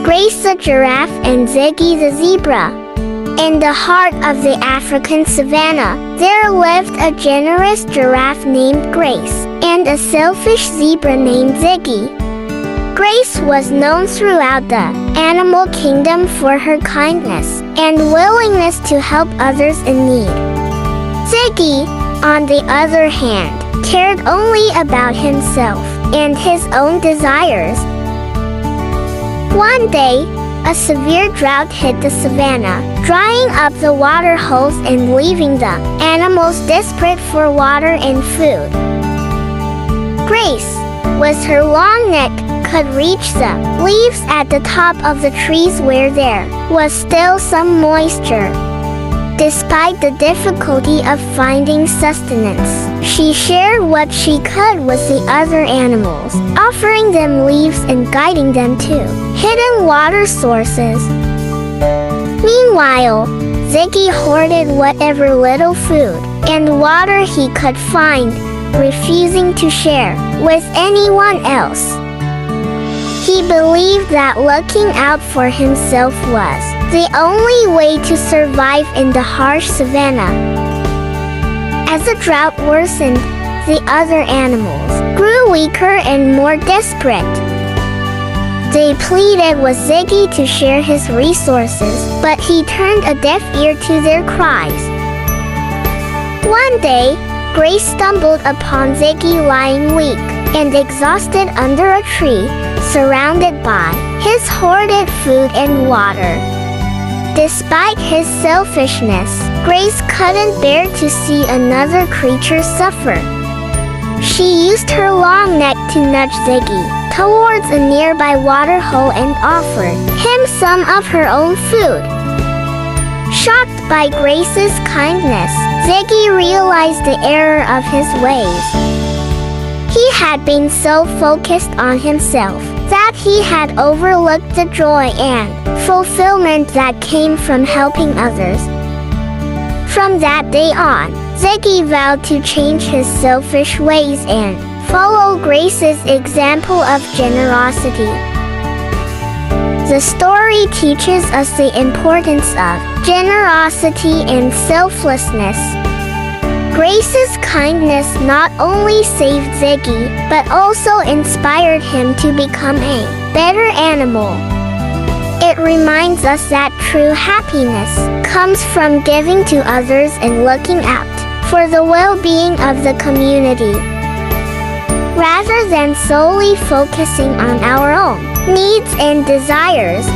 Grace the giraffe and Ziggy the zebra. In the heart of the African savannah, there lived a generous giraffe named Grace and a selfish zebra named Ziggy. Grace was known throughout the animal kingdom for her kindness and willingness to help others in need. Ziggy, on the other hand, cared only about himself and his own desires. One day, a severe drought hit the savannah, drying up the water holes and leaving the animals desperate for water and food. Grace, with her long neck, could reach the leaves at the top of the trees where there was still some moisture. Despite the difficulty of finding sustenance, she shared what she could with the other animals, offering them leaves and guiding them to hidden water sources. Meanwhile, Ziggy hoarded whatever little food and water he could find, refusing to share with anyone else. He believed that looking out for himself was the only way to survive in the harsh savannah. As the drought worsened, the other animals grew weaker and more desperate. They pleaded with Ziggy to share his resources, but he turned a deaf ear to their cries. One day, Grace stumbled upon Ziggy lying weak and exhausted under a tree, surrounded by his hoarded food and water. Despite his selfishness, Grace couldn't bear to see another creature suffer. She used her long neck to nudge Ziggy towards a nearby water hole and offered him some of her own food. Shocked by Grace's kindness, Ziggy realized the error of his ways. He had been so focused on himself that he had overlooked the joy and fulfillment that came from helping others. From that day on, Ziggy vowed to change his selfish ways and follow Grace's example of generosity. The story teaches us the importance of generosity and selflessness. Grace's kindness not only saved Ziggy, but also inspired him to become a better animal. It reminds us that true happiness comes from giving to others and looking out for the well-being of the community, rather than solely focusing on our own needs and desires.